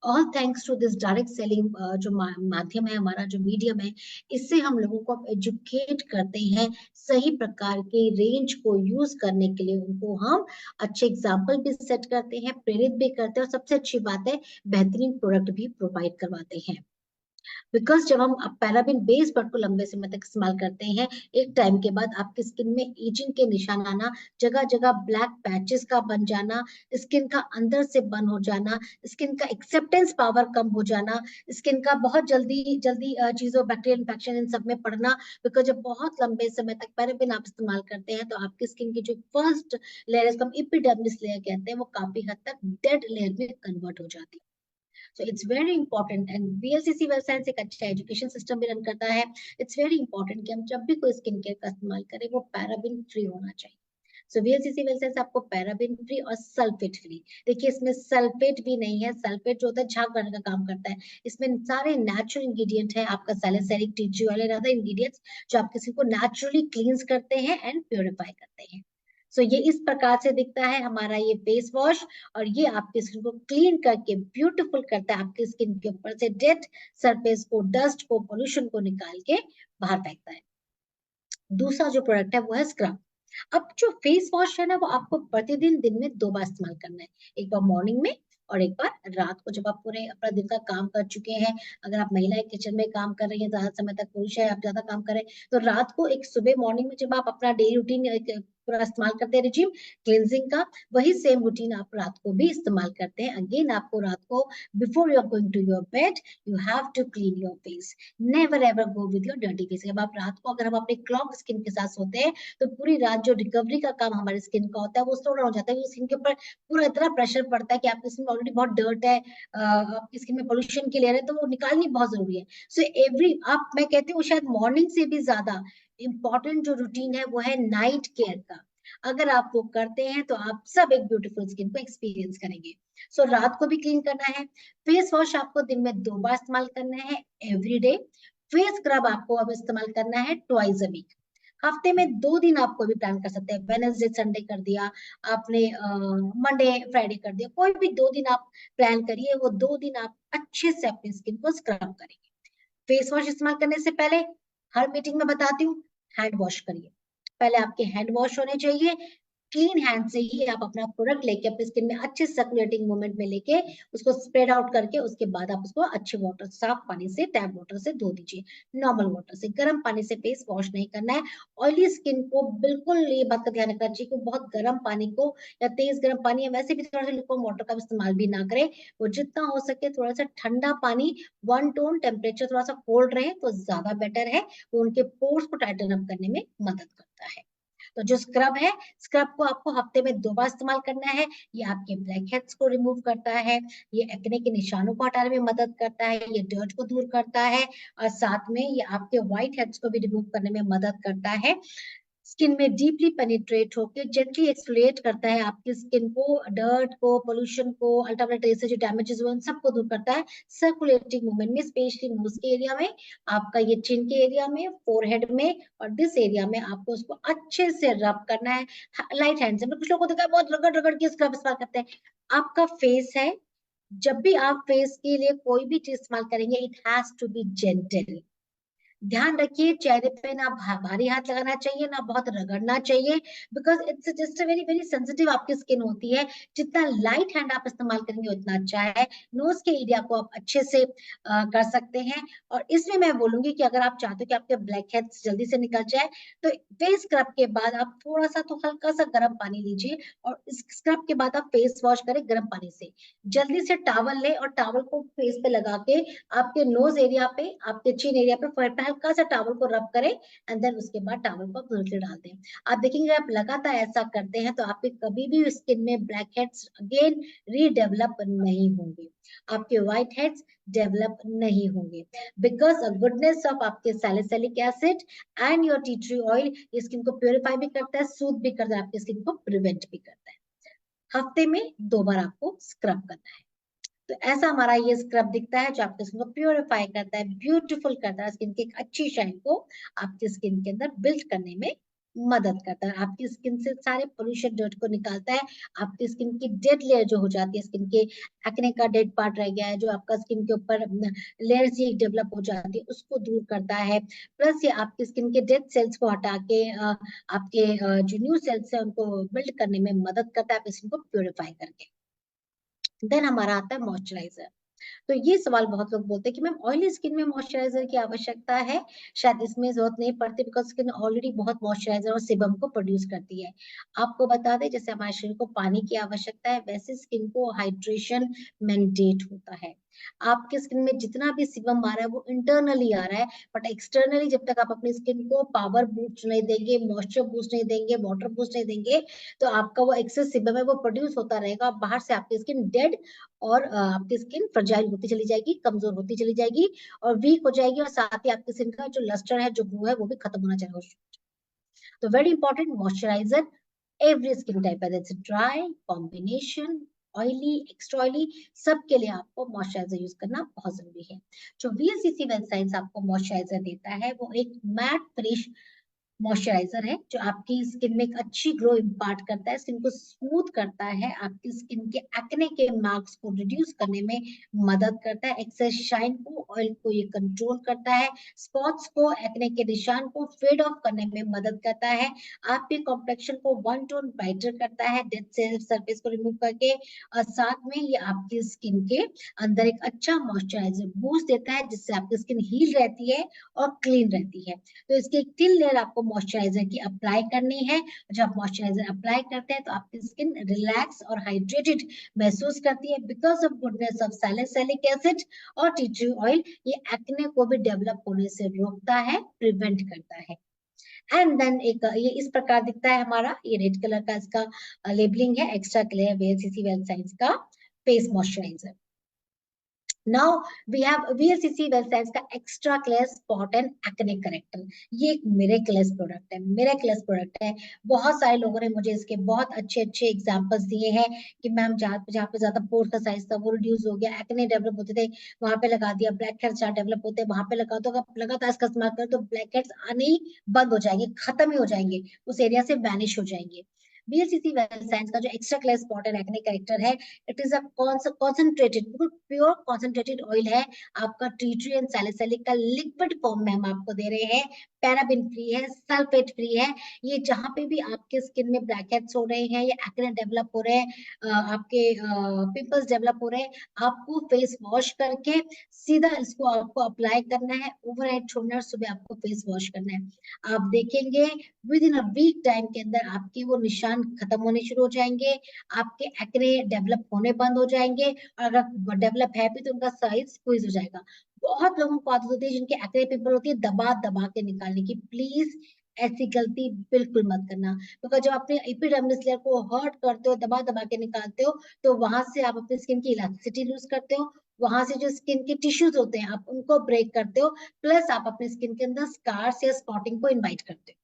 All thanks to this direct selling जो माध्यम है, हमारा जो मीडियम है, इससे हम लोगों को एजुकेट करते हैं सही प्रकार के रेंज को यूज करने के लिए। उनको हम अच्छे एग्जाम्पल भी सेट करते हैं, प्रेरित भी करते हैं, और सबसे अच्छी बात है बेहतरीन प्रोडक्ट भी प्रोवाइड करवाते हैं। बिकॉज जब हम पैराबिन बेस्ड प्रोडक्ट को लंबे समय तक इस्तेमाल करते हैं, एक टाइम के बाद आपकी स्किन में एजिंग के निशान आना, जगह जगह ब्लैक पैचेस का बन जाना, स्किन का अंदर से बर्न हो जाना, स्किन का एक्सेप्टेंस पावर कम हो जाना, स्किन का बहुत जल्दी जल्दी चीजों बैक्टीरियल इन्फेक्शन इन सब में पड़ना। बिकॉज जब बहुत लंबे समय तक पैराबिन आप इस्तेमाल करते हैं तो आपकी स्किन की जो फर्स्ट लेयर है, इसको हम एपिडर्मिस लेयर कहते हैं, वो काफी हद तक डेड लेयर में कन्वर्ट हो जाती है। So it's very important, and VLCC web science एक अच्छा एजुकेशन सिस्टम भी रन करता है। इट्स वेरी इंपॉर्टेंट कि हम जब भी कोई स्किन केयर का इस्तेमाल करें वो पैराबिन फ्री होना चाहिए। सो VLCC वेब साइंस आपको पैराबिन फ्री और सल्फेट फ्री, देखिए इसमें सल्फेट भी नहीं है। सल्फेट जो होता है झाग करने का काम करता है, इसमें सारे नेचुरल इंग्रेडिएंट है, आपका salicylic, T G oil and other ingredients जो आपकी स्किन को नेचुरली क्लींस करते हैं एंड प्योरीफाई करते हैं। सो ये इस प्रकार से दिखता है हमारा ये फेस वॉश, और ये आपकी स्किन को क्लीन करके ब्यूटीफुल करता है, आपकी स्किन के ऊपर से डेड सरफेस को, डस्ट को, पोल्यूशन को निकाल के बाहर फेंकता है। दूसरा जो प्रोडक्ट है वो है स्क्रब। अब जो फेस वॉश है ना, वो आपको प्रतिदिन दिन में 2 बार इस्तेमाल करना है, एक बार मॉर्निंग में और एक बार रात को, जब आप पूरे अपना दिन का काम कर चुके हैं। अगर आप महिलाएं किचन में काम कर रही हैं ज्यादा समय तक, पुरुष है आप ज्यादा काम करें, तो रात को एक सुबह मॉर्निंग में जब आप अपना डेली रूटीन पूरा इस्तेमाल करते हैं रिजीम क्लिनजिंग का, वही सेम रूटीन आप रात को भी इस्तेमाल करते हैं। अगेन आपको रात को before you are going to your bed you have to clean your face. Never ever go with your dirty face. जब आप रात को, अगर हम अपने क्लॉग स्किन के साथ सोते हैं, तो पूरी रात जो रिकवरी का काम हमारी स्किन का होता है वो स्लो डाउन हो जाता है, स्किन के ऊपर पूरा इतना प्रेशर पड़ता है कि आपकी स्किन में ऑलरेडी बहुत डर्ट है, आपकी स्किन में पोल्यूशन की लेयर है, तो वो निकालनी बहुत जरूरी है। सो एवरी आप, मैं कहती हूँ शायद मॉर्निंग से भी ज्यादा इंपॉर्टेंट जो रूटीन है वो है नाइट केयर का। अगर आप वो करते हैं तो आप सब एक ब्यूटीफुल स्किन को एक्सपीरियंस करेंगे। सो रात को भी क्लीन करना है। फेस वॉश आपको दिन में 2 बार इस्तेमाल करना है एवरी डे। फेस स्क्रब आपको अब इस्तेमाल करना है ट्वाइस अ वीक। हफ्ते में 2 दिन आपको भी प्लान कर सकते हैं, वेडनेसडे संडे कर दिया आपने, मंडे फ्राइडे कर दिया, कोई भी 2 दिन आप प्लान करिए। वो 2 दिन आप अच्छे से अपनी स्किन को स्क्रब करेंगे। फेस वॉश इस्तेमाल करने से पहले, हर मीटिंग में बताती हूँ, हैंड वॉश करिए। पहले आपके हैंड वॉश होने चाहिए। क्लीन हैंड से ही आप अपना प्रोडक्ट लेके अपनी स्किन में अच्छे सर्कुलेटिंग मूवमेंट में लेके उसको स्प्रेड आउट करके, उसके बाद आप उसको अच्छे वाटर, साफ पानी से, टैप वाटर से धो दीजिए। नॉर्मल वाटर से, गर्म पानी से फेस वॉश नहीं करना है। ऑयली स्किन को बिल्कुल ये बात का ध्यान रखना चाहिए कि बहुत गर्म पानी को या तेज गर्म पानी, या वैसे भी थोड़ा सा लुकवार्म वाटर का इस्तेमाल भी ना करें। वो जितना हो सके थोड़ा सा ठंडा पानी, वन टोन टेम्परेचर थोड़ा सा कोल्ड रहे तो ज्यादा बेटर है। वो उनके पोर्स को टाइटन अप करने में मदद करता है। तो जो स्क्रब है, स्क्रब को आपको हफ्ते में 2 बार इस्तेमाल करना है। ये आपके ब्लैक हेड्स को रिमूव करता है, ये एक्ने के निशानों को हटाने में मदद करता है, ये डर्ट को दूर करता है, और साथ में ये आपके व्हाइट हेड्स को भी रिमूव करने में मदद करता है। स्किन में डीपली पेनिट्रेट होकर जेंटली एक्सफोलिएट करता है आपकी स्किन को, डर्ट को, पोल्यूशन को, अल्ट्रावायलेट रेज से जो डैमेजेस हुए उन सबको दूर करता है। सर्कुलेटिंग मूवमेंट में, स्पेशली नोज के एरिया में, आपका ये चिन के एरिया में, फोरहेड में और दिस एरिया में आपको उसको अच्छे से रब करना है लाइट हैंड से। कुछ लोगों को देखा है बहुत रगड़ रगड़ के स्क्रब इस्तेमाल करते हैं। आपका फेस है, जब भी आप फेस के लिए कोई भी चीज इस्तेमाल करेंगे, it has to be gentle. ध्यान रखिए चेहरे पे ना भारी हाथ लगाना चाहिए, ना बहुत रगड़ना चाहिए, because it's just a very very sensitive आपकी स्किन होती है। जितना लाइट हैंड आप इस्तेमाल करेंगे उतना अच्छा है। नोज के एरिया को आप अच्छे से कर सकते हैं। और इसमें मैं बोलूंगी कि अगर आप चाहते हो कि आपके ब्लैक हेड्स जल्दी से निकल जाए, तो फेस स्क्रब के बाद आप थोड़ा सा तो हल्का सा गर्म पानी लीजिए, और इस स्क्रब के बाद आप फेस वॉश करें गर्म पानी से। जल्दी से टॉवल ले और टॉवल को फेस पे लगा के आपके नोज एरिया पे, आपके चिन एरिया पे, फोrehead पे हल्का सा टॉवल को रब करें, एंड देन उसके बाद टॉवल को आप धुलते डाल दें। आप देखेंगे आप लगातार ऐसा करते हैं तो आपके कभी भी स्किन में ब्लैक हेड्स अगेन रीडेवलप नहीं होंगे, आपके व्हाइट हेड्स डेवलप नहीं होंगे, बिकॉज गुडनेस ऑफ आपके salicylic acid and your tea tree oil skin को प्योरीफाई भी करता है, सूद भी करता है, आपकी स्किन को प्रिवेंट भी करता है। हफ्ते में 2 बार आपको स्क्रब करना है। तो ऐसा हमारा ये स्क्रब दिखता है जो आपके स्किन को प्योरीफाई करता है, ब्यूटीफुल करता है, स्किन की एक अच्छी शाइन को आपकी स्किन के अंदर बिल्ड करने में मदद करता है, आपकी स्किन से सारे पोल्यूशन डर्ट को निकालता है, आपकी स्किन की डेड लेयर जो हो जाती है, स्किन के एक्ने का डेड पार्ट रह गया है जो आपका स्किन के ऊपर लेयर्स ही डेवलप हो जाती है उसको दूर करता है। प्लस ये आपकी स्किन के डेड सेल्स को हटा के आपके जो न्यू सेल्स है उनको बिल्ड करने में मदद करता है, आपकी स्किन को प्योरीफाई करके। देन हमारा आता है मॉइस्चराइजर। तो ये सवाल बहुत लोग बोलते हैं कि मैम ऑयली स्किन में मॉइस्चराइजर की आवश्यकता है, शायद इसमें जरूरत नहीं पड़ती बिकॉज स्किन ऑलरेडी बहुत मॉइस्चराइजर और सीबम को प्रोड्यूस करती है। आपको बता दें जैसे हमारे शरीर को पानी की आवश्यकता है वैसे स्किन को हाइड्रेशन मैंडेट होता है। आपके स्किन में जितना भी सीबम आ रहा है वो इंटरनली आ रहा है, बट एक्सटर्नली जब तक आप अपनी स्किन को पावर बूस्ट नहीं देंगे, मॉइस्चर बूस्ट नहीं देंगे, वाटर बूस्ट नहीं देंगे, तो आपका वो एक्सेस सीबम है वो प्रोड्यूस होता रहेगा, बाहर से आपकी स्किन डेड और आपकी स्किन फ्रजाइल होती चली जाएगी, कमजोर होती चली जाएगी और वीक हो जाएगी, और साथ ही आपकी स्किन का जो लस्टर है, जो ग्लो है, वो भी खत्म होना चाहिए। तो very important moisturiser every skin type है, dry, combination, oily, extra oily, सबके लिए आपको मॉइस्चराइजर यूज करना बहुत जरूरी है। जो वीएलसीसी वेल साइंस आपको मॉइस्चराइजर देता है वो एक मैट फिनिश मॉइस्चराइजर है जो आपकी स्किन में एक अच्छी ग्लो इम्पार्ट करता है, स्किन को स्मूथ करता है, आपकी स्किन के एक्ने के मार्क्स को रिड्यूस करने में मदद करता है, एक्सेस शाइन को, ऑयल को ये कंट्रोल करता है, स्पॉट्स को, एक्ने के निशान को फेड ऑफ करने में मदद करता है, आपके कॉम्प्लेक्शन को वन टोन ब्राइटर करता है डेड सेल सरफेस को रिमूव करके, और साथ में ये आपकी स्किन के अंदर एक अच्छा मॉइस्चराइजर बूस्ट देता है जिससे आपकी स्किन हील रहती है और क्लीन रहती है। तो इसकी एक थिन लेयर आपको मॉइस्चराइजर की अप्लाई करनी है। जब आप मॉइस्चराइजर अप्लाई करते हैं तो आपकी स्किन रिलैक्स और हाइड्रेटेड महसूस करती है because of goodness of salicylic acid और टी ट्री ऑयल। ये एक्ने को भी डेवलप होने से रोकता है, प्रिवेंट करता है। एंड देन एक ये इस प्रकार दिखता है हमारा, ये रेड कलर का इसका लेबलिंग है, extra clear VLCC well science का face moisturiser. Now we have VLCC well science का extra clear spot and acne corrector. ये एक मिरेकलेस प्रोडक्ट है, मिरेकलेस प्रोडक्ट है। बहुत सारे लोगों ने मुझे इसके बहुत अच्छे अच्छे एग्जांपल्स दिए हैं कि मैम जहाँ जहाँ पे ज्यादा पोर का साइज था वो रिड्यूस हो गया, एक्ने डेवलप होते थे वहां पे लगा दिया, ब्लैक हेड्स जहाँ डेवलप होते हैं वहां पे लगा दो, अगर लगातार इसका इस्तेमाल करो तो ब्लैक हेड्स आने ही बंद हो जाएंगे, खत्म ही हो जाएंगे, उस एरिया से वैनिश हो जाएंगे। बीएलसीसी वेल साइंस का जो extra clear spot and acne corrector है, इट इज अ कॉन्सेंट्रेटेड, बिल्कुल प्योर कॉन्सेंट्रेटेड ऑयल है, आपका टी ट्री एंड सैलिसिलिक का लिक्विड फॉर्म में हम आपको दे रहे हैं, पैराबिन फ्री है, सल्फेट फ्री है। ये जहां पे भी आपके स्किन में ब्लैक हेड्स हो रहे हैं या एक्ने डेवलप हो रहे हैं, आपके पिंपल्स डेवलप हो रहे हैं, आपको फेस वॉश करके सीधा इसको आपको अप्लाई करना है, ओवरनाइट छोड़ना है, सुबह आपको फेस वॉश करना है। आप देखेंगे within a week time के अंदर आपके वो निशान खत्म होने शुरू हो जाएंगे, आपके एक्ने डेवलप होने बंद हो जाएंगे, और अगर डेवलप है भी तो उनका साइज स्क्वीज हो जाएगा। बहुत लोगों को आदत होती है जिनके एक्ने पिंपल होती है दबा दबा के निकालने की, प्लीज ऐसी गलती बिल्कुल मत करना, क्योंकि जब अपने एपिडर्मिस लेयर को हर्ट करते हो, दबा दबा के निकालते हो, तो वहां से आप अपनी स्किन की इलास्टिसिटी लूज करते हो, वहां से जो स्किन के टिश्यूज होते हैं आप उनको ब्रेक करते हो, प्लस आप अपनी स्किन के अंदर स्कार्स या स्पॉटिंग को इनवाइट करते हो।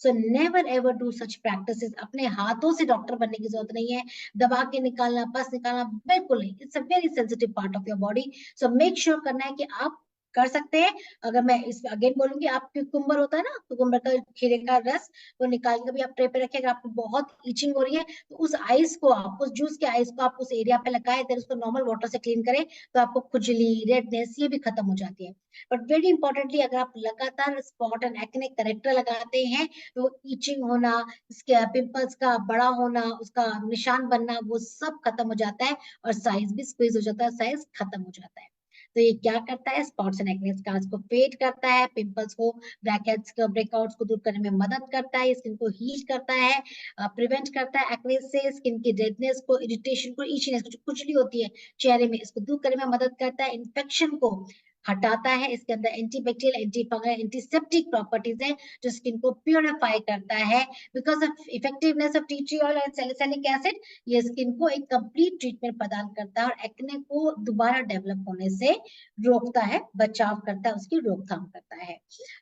So never ever do such practices. अपने हाथों से डॉक्टर बनने की जरूरत नहीं है, दबा के निकालना, पस निकालना बिल्कुल नहीं, it's a very sensitive part of your body. So make sure करना है कि आप कर सकते हैं। अगर मैं इस अगेन बोलूंगी, आप कुकुम्बर होता है ना, कुकुम्बर का खीरे का रस, वो निकाल के भी आप ट्रे पे रखें, अगर आपको बहुत इचिंग हो रही है तो उस आइस को आप, उस जूस के आइस को आप उस एरिया पे लगाए, फिर उसको नॉर्मल वाटर से क्लीन करें, तो आपको खुजली, रेडनेस ये भी खत्म हो जाती है। बट वेरी इंपॉर्टेंटली, अगर आप लगातार स्पॉट एंड एक्ने करेक्टर लगाते हैं तो ईचिंग होना, इसके पिंपल्स का बड़ा होना, उसका निशान बनना, वो सब खत्म हो जाता है, और साइज भी स्क्वीज हो जाता है, साइज खत्म हो जाता है। तो ये क्या करता है, स्पॉट्स एंड एक्ने स्कार्स को फेड करता है, पिंपल्स को, ब्लैकहेड्स को, ब्रेकआउट्स को दूर करने में मदद करता है, स्किन को हील करता है, प्रिवेंट करता है एक्ने से, स्किन की रेडनेस को, इरिटेशन को, इचनेस को, जो खुजली होती है चेहरे में, इसको दूर करने में मदद करता है, इन्फेक्शन को हटाता है। इसके अंदर एंटीबैक्टीरियल, एंटीफंगल, एंटीसेप्टिक प्रॉपर्टीज है जो स्किन को प्योरीफाई करता है। Because of effectiveness of tea tree oil and salicylic acid, ये स्किन को एक कंप्लीट ट्रीटमेंट प्रदान करता है और एक्ने को दोबारा डेवलप होने से रोकता है, बचाव करता है, उसकी रोकथाम करता है।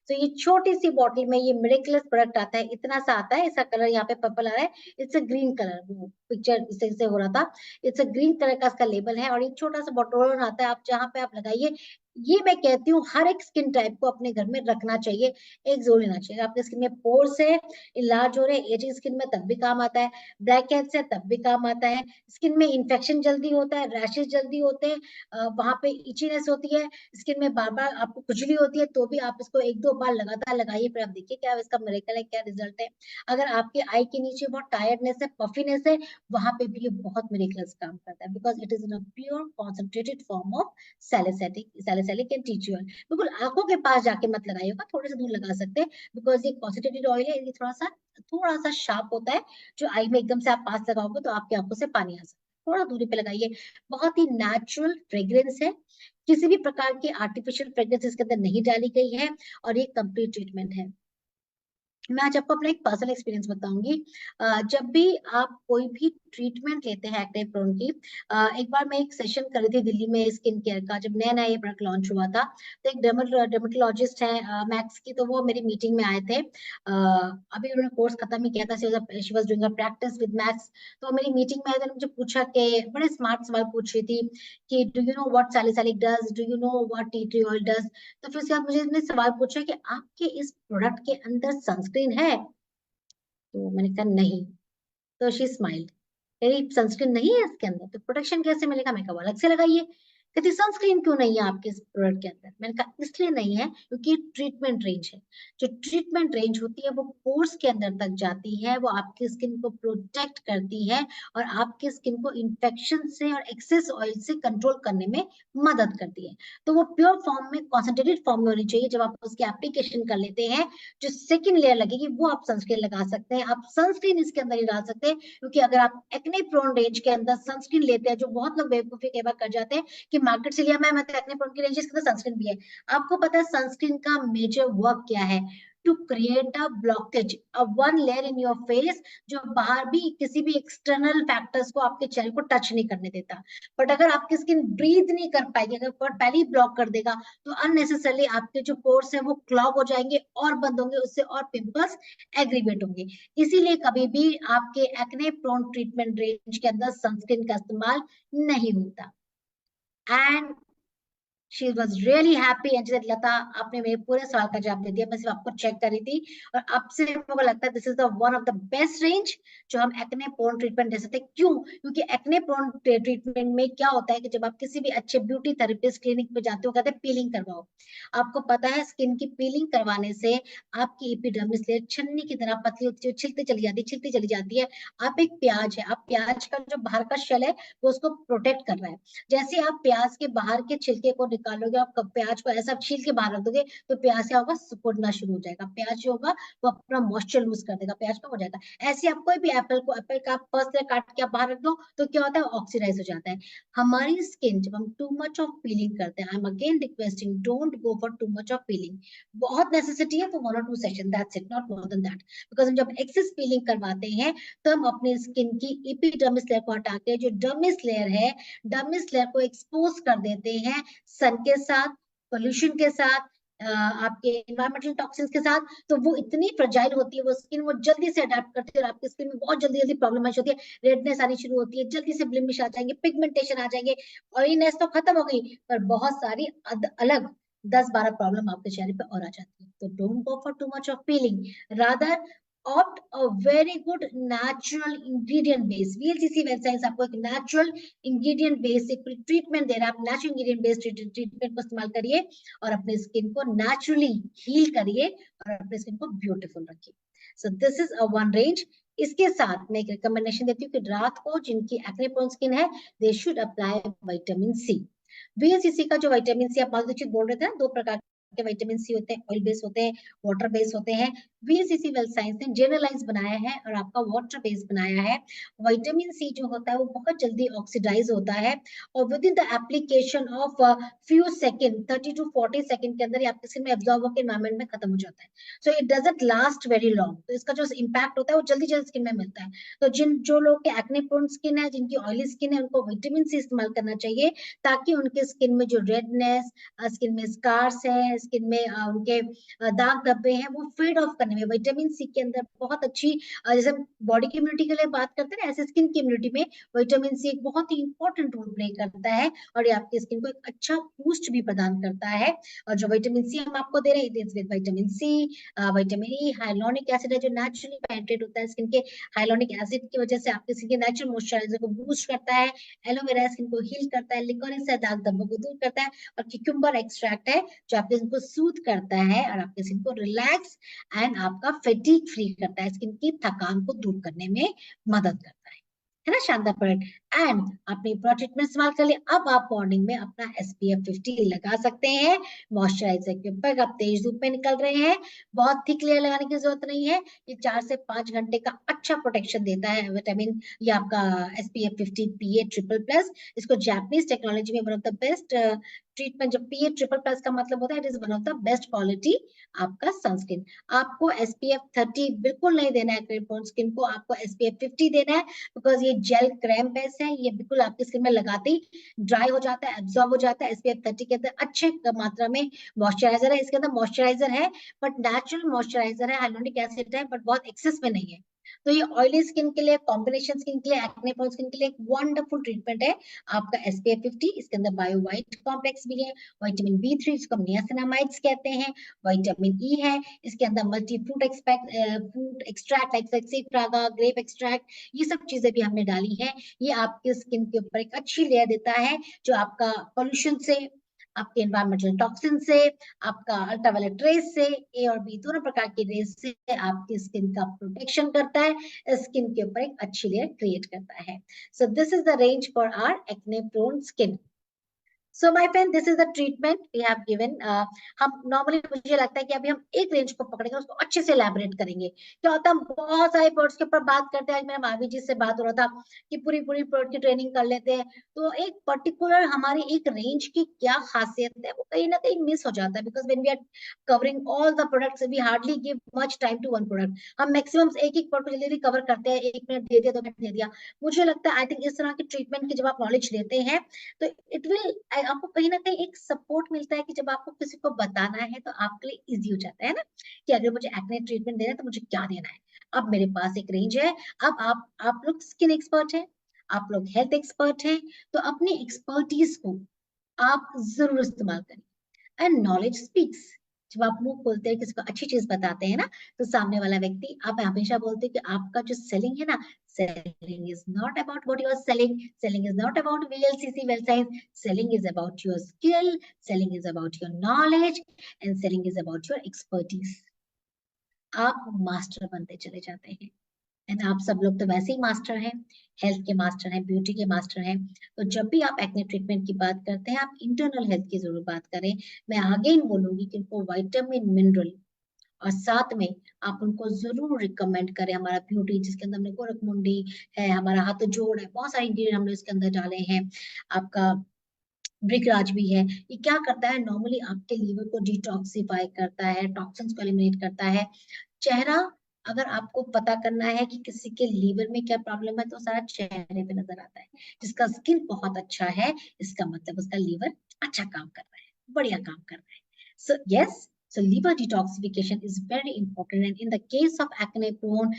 तो ये छोटी सी बॉटल में ये मिरेकलस प्रोडक्ट आता है, इतना सा आता है। इसका कलर यहाँ पे पर्पल आ रहा है, इट्स अ ग्रीन कलर, वो पिक्चर इससे हो रहा था। इट्स अ ग्रीन कलर का इसका लेबल है और एक छोटा सा बॉटल आता है, आप जहाँ पे आप लगाइए। ये मैं कहती हूँ हर एक स्किन टाइप को अपने घर में रखना चाहिए, एक जरूर लेना चाहिए। आपके स्किन में पोर्स है, इलाज हो रहे हैं, एजिंग स्किन में तब भी काम आता है, ब्लैक हेड्स है तब भी काम आता है, स्किन में इन्फेक्शन जल्दी होता है, रैशेज जल्दी होते हैं, वहां पे इचीनेस होती है, स्किन में बार बार आपको खुजली होती है, तो भी आप इसको 1-2 बार लगातार लगाइए, फिर आप देखिए क्या इसका मिरेकल है, क्या रिजल्ट है। अगर आपके आई के नीचे बहुत टायर्डनेस है, पफीनेस है, वहां पे भी ये बहुत मिरेकलस काम करता है, because it is in a pure concentrated form of salicylic and tea tree oil. बिल्कुल आंखों के पास जाके मत लगाइएगा, थोड़े से दूर लगा सकते हैं, बिकॉज ये कॉन्सेंट्रेटेड ऑयल है, ये थोड़ा सा शार्प होता है, जो आई में एकदम से आप पास लगाओगे तो आपकी आंखों से पानी आ सकता है। थोड़ा दूरी पे लगाइए। बहुत ही नेचुरल फ्रेग्रेंस है, किसी भी प्रकार की आर्टिफिशियल फ्रेग्रेंस इसके अंदर नहीं डाली गई है और ये कंप्लीट ट्रीटमेंट है। मैं आज आपको अपना एक पर्सनल एक्सपीरियंस बताऊंगी। जब भी आप कोई भी ट्रीटमेंट लेते हैं एक्ने प्रोन की, एक बार मैं एक सेशन कर रही थी दिल्ली में स्किन केयर का, जब नया नया ये प्रोडक्ट लॉन्च हुआ था। तो एक डर्मेटोलॉजिस्ट है मैक्स की, तो वो मेरी मीटिंग में आए थे। अभी उन्होंने कोर्स खत्म ही किया था, she was doing a practice with max. तो मेरी मीटिंग में आए थे, मुझे पूछा कि बड़े स्मार्ट सवाल पूछ रही थी कि do you know what salicylic does, do you know what tea tree oil does. तो फिर उसके बाद मुझे इसने सवाल पूछा कि आपके इस प्रोडक्ट के अंदर सनस्क्रीन है? तो मैंने कहा नहीं। तो शी स्माइल्ड, कह सनस्क्रीन नहीं है इसके अंदर तो प्रोटेक्शन कैसे मिलेगा? मैं कहा अलग से लगाइए। कहती सनस्क्रीन क्यों नहीं है आपके इस प्रोडक्ट के अंदर? मैंने कहा इसलिए नहीं है क्योंकि ट्रीटमेंट रेंज है। जो ट्रीटमेंट रेंज होती है वो पोर्स के अंदर तक जाती है, वो आपकी स्किन को प्रोटेक्ट करती है और आपकी स्किन को इन्फेक्शन से और एक्सेस ऑयल से कंट्रोल करने में मदद करती है। तो वो प्योर फॉर्म में, कॉन्सेंट्रेटेड फॉर्म में होनी चाहिए। जब आप उसकी एप्लीकेशन कर लेते हैं, जो सेकेंड लेयर लगेगी वो आप सनस्क्रीन लगा सकते हैं। आप सनस्क्रीन इसके अंदर ही डाल सकते हैं, क्योंकि अगर आप एक्ने प्रोन रेंज के अंदर सनस्क्रीन लेते हैं, जो बहुत लोग बेवकूफी कई बार कर जाते हैं कि मार्केट से लिया मैं तो एक्ने प्रोन की रेंज के अंदर सनस्क्रीन भी है। आपको पता है सनस्क्रीन का मेजर वर्क क्या है? To create a blockage, a one layer in your face, जो बाहर भी किसी भी एक्सटर्नल फैक्टर्स को आपके चेहरे को टच नहीं करने देता। बट अगर आपकी स्किन ब्रीथ नहीं कर पाएगी, अगर पहले ही ब्लॉक कर देगा, तो अननेसेसरली आपके जो पोर्स है वो क्लॉग हो जाएंगे और बंद होंगे, उससे और पिंपल्स एग्रीवेट होंगे। इसीलिए कभी भी आपके एक्ने प्रोन ट्रीटमेंट रेंज के अंदर सनस्क्रीन का इस्तेमाल नहीं होता। And she was really happy and said Lata आपने मेरे पूरे सवाल का जवाब दे दिया, मैं सिर्फ आपको चेक कर रही थी और आपसे मुझे लगता है this is the one of the best range जो हम एक्ने प्रोन ट्रीटमेंट दे सकते हैं। क्यों? क्योंकि एक्ने प्रोन ट्रीटमेंट में क्या होता है कि जब आप किसी भी अच्छे ब्यूटी थेरेपिस्ट क्लिनिक पे जाते हो, कहते हैं पीलिंग करवाओ। आपको पता है स्किन की पीलिंग करवाने से आपकी एपिडर्मिस लेयर छन्नी की तरह पतली होती है, छिलती चली जाती है। आप एक प्याज है, आप प्याज का जो बाहर का शेल है वो उसको प्रोटेक्ट कर रहा है। जैसे आप प्याज के बाहर के छिलके को निकालोगे, आप प्याज को ऐसा छील के बाहर रख दोगे, तो प्याज क्या होगा? सिकुड़ना शुरू हो जाएगा। प्याज जो होगा वो अपना मॉइस्चर लूज कर देगा, प्याज का हो जाएगा। ऐसे आप कोई भी एप्पल का फर्स्ट लेयर काट के आप बाहर रख दो तो क्या होता है? ऑक्सीडाइज हो जाता है। हमारी स्किन जब हम टू मच ऑफ पीलिंग करते हैं, I am again requesting don't go for too much of piling. बहुत नेसेसिटी है तो 1 or 2 session, that's it, not more than that. Because हम जब एक्सेस पीलिंग करवाते हैं तो हम अपने स्किन की एपिडर्मिस लेयर को हटा के जो डर्मिस लेयर है, डर्मिस लेयर को एक्सपोज कर देते हैं सन के साथ, पोल्यूशन के साथ, आपके इन्वायरमेंटल टॉक्सिन्स के साथ। तो वो इतनी फ्रजाइल होती है वो स्किन, वो जल्दी से अडेप्ट करती है और आपकी स्किन में बहुत जल्दी जल्दी प्रॉब्लम होती है। रेडनेस आनी शुरू होती है, जल्दी से ब्लेमिश आ जाएंगे, पिगमेंटेशन आ जाएंगे, ऑयलीनेस तो खत्म हो गई पर बहुत सारी अलग 10-12 प्रॉब्लम आपके चेहरे पे और आ जाती है। तो don't go for too much of piling, rather opt a very good natural ingredient base। VLCC website आपको एक नेचुरल इंग्रेडिएंट बेस एक ट्रीटमेंट दे रहा है। आप नेचुरल इंग्रेडिएंट बेस्ड ट्रीटमेंट को इस्तेमाल करिए और अपने स्किन को नेचुरली हील करिए और अपने स्किन को ब्यूटीफुल रखिए। सो this is a one range. इसके साथ मैं एक रिकमेंडेशन देती हूँ कि रात को जिनकी एक्ने प्रोन स्किन है, they should apply vitamin C. VLCC का जो विटामिन सी आप मालदीव बोल रहे थे ना, 2 प्रकार के विटामिन सी होते हैं, ऑयल बेस होते हैं, वाटर बेस होते हैं। वीएलसीसी वेल्थ साइंस ने जनरलाइज बनाया है और आपका वाटर बेस बनाया है। विटामिन सी जो होता है वो बहुत जल्दी ऑक्सीडाइज होता है और within the application of few second 30 to 40 second के अंदर ये आपके स्किन में एब्जॉर्ब होकर एनवायरमेंट में खत्म हो जाता है। So it doesn't last very long. तो इसका जो इम्पैक्ट होता है वो जल्दी जल्दी स्किन में मिलता है। तो जो लोग के एक्ने प्रोन स्किन है, जिनकी ऑयली स्किन है, उनको विटामिन सी इस्तेमाल करना चाहिए ताकि उनके स्किन में जो रेडनेस, स्किन में स्कार्स है, स्किन में उनके दाग धब्बे हैं, वो फेड ऑफ करने में विटामिन सी के अंदर बहुत अच्छी जैसे बॉडी की इम्यूनिटी के लिए बात करते हैं ना, ऐसे स्किन की इम्यूनिटी में विटामिन सी एक बहुत ही इंपॉर्टेंट रोल प्ले करता है और ये आपकी स्किन को एक अच्छा बूस्ट भी प्रदान करता है। और जो विटामिन सी हम आपको दे रहे हैं with vitamin C, vitamin E, hyaluronic acid है जो नेचुरली पेनिट्रेट होता है स्किन के। हाइलोनिक एसिड की वजह से आपकी स्किन के नेचुरल मॉइस्चराइजर को बूस्ट करता है। एलोवेरा स्किन को हील करता है, लिकोरिस है दाग धब्बों को दूर करता है, और क्यूकम्बर एक्सट्रैक्ट है जो आपके स्किन को सूद करता है और आपके स्किन को रिलैक्स एंड आपका फेटीग फ्री करता है, स्किन की थकान को दूर करने में मदद करता है ना। शानदार प्रोडक्ट। एंड आपने पूरा ट्रीटमेंट इस्तेमाल कर लिया, अब आप मॉर्निंग में अपना SPF 50 लगा सकते हैं मॉइस्चराइजर के ऊपर। आप तेज धूप में निकल रहे हैं, बहुत थिक लेयर लगाने की जरूरत नहीं है। ये 4 से 5 घंटे का अच्छा प्रोटेक्शन देता है विटामिन, ये आपका SPF 50 PA ट्रिपल प्लस। इसको जापानीज टेक्नोलॉजी में one of the best treatment, जब PA ट्रिपल प्लस का मतलब होता है it is one of the best quality आपका सनस्क्रीन। आपको SPF 30 बिल्कुल नहीं देना है स्किन को, आपको SPF 50 देना है, बिकॉज ये जेल क्रैम बेस है, ये बिल्कुल आपकी स्किन में लगाते ही ड्राई हो जाता है, एब्जॉर्ब हो जाता है। SPF 30 के अंदर अच्छे मात्रा में मॉइस्चराइजर है, इसके अंदर मॉइस्चराइजर है बट नेचुरल मॉइस्चराइजर है, हाइलोनिक एसिड है बट बहुत एक्सेस में नहीं है। तो ये ऑयली स्किन के लिए, कॉम्बिनेशन स्किन के लिए, एक्ने प्रोन स्किन के लिए एक वंडरफुल ट्रीटमेंट है आपका SPF 50। इसके अंदर बायो व्हाइट कॉम्प्लेक्स भी है, विटामिन B3 जिसको नियासिनामाइड्स कहते हैं, विटामिन ई है, इसके अंदर multi fruit fruit extract like saxifraga, grape extract, ये सब चीजें भी हमने डाली है। ये आपके स्किन के ऊपर एक अच्छी लेयर देता है जो आपका पोल्यूशन से, आपके एनवायरमेंटल टॉक्सिन से, आपका अल्ट्रावायलेट रेस से, ए और बी दोनों प्रकार की रेस से आपकी स्किन का प्रोटेक्शन करता है, स्किन के ऊपर एक अच्छी लेयर क्रिएट करता है। So this is the range for our acne prone skin. So my friend, this is the treatment we have given. हम नॉर्मली, मुझे लगता है कि अभी हम एक रेंज को पकड़ेंगे, उसको अच्छे से एलैबोरेट करेंगे। क्या होता है, हम बहुत सारे प्रोडक्ट्स के ऊपर बात करते हैं। आज मेरा मावी जी से बात हो रहा था कि पूरी पूरी प्रोडक्ट की ट्रेनिंग कर लेते हैं, तो एक पर्टिकुलर हमारी एक रेंज की क्या खासियत है वो कहीं ना कहीं मिस हो जाता है, because when we are covering all the products we hardly give much time to one product. हम मैक्सिमम एक एक प्रोडक्ट जल्दी कवर करते हैं, 1 मिनट दे दिया, 2 मिनट दे दिया। मुझे लगता है आई थिंक इस तरह की ट्रीटमेंट की जब आप नॉलेज लेते हैं तो इट विल, आपको कहीं ना कहीं एक सपोर्ट मिलता है कि जब आपको किसी को बताना है तो आपके लिए इजी हो जाता है ना, कि अगर मुझे एक्ने ट्रीटमेंट देना है तो मुझे क्या देना है। अब मेरे पास एक रेंज है। अब आप लोग स्किन एक्सपर्ट हैं, आप लोग हेल्थ एक्सपर्ट हैं, तो अपनी एक्सपर्टीज को आप जरूर इस्तेमाल करें। And knowledge speaks. जब आप मुंह खोलते हैं, किसी को अच्छी चीज बताते हैं ना, तो सामने वाला व्यक्ति, आप हमेशा बोलते हैं कि आपका जो सेलिंग है ना, selling is not about what you are selling, selling is not about VLCC well science, selling is about your skill, selling is about your knowledge and selling is about your expertise. आप master बनते चले जाते हैं। And आप सब लोग तो वैसे ही मास्टर हैं, हेल्थ के मास्टर हैं, ब्यूटी के मास्टर हैं। तो जब भी आप एक्ने ट्रीटमेंट की बात करते हैं, आप इंटरनल हेल्थ की जरूर बात करें। मैं अगेन बोलूंगी कि उनको विटामिन मिनरल और साथ में आप उनको जरूर रिकमेंड करें हमारा ब्यूटी, जिसके अंदर हमने गोरखमुंडी है, हमारा हाथ जोड़ है, बहुत सारे इंग्रेडिएंट हमने इसके अंदर डाले हैं। आपका ब्रिकराज भी है। ये क्या करता है, नॉर्मली आपके लीवर को डिटॉक्सिफाई करता है, टॉक्सिन्स को एलिमिनेट करता है। चेहरा, अगर आपको पता करना है कि किसी के लीवर में क्या प्रॉब्लम है तो सारा चेहरे पे नजर आता है। जिसका स्किन बहुत अच्छा है, इसका मतलब उसका लीवर अच्छा काम कर रहा है, बढ़िया काम कर रहा है। So yes, so liver detoxification is very important, and in the case of acne prone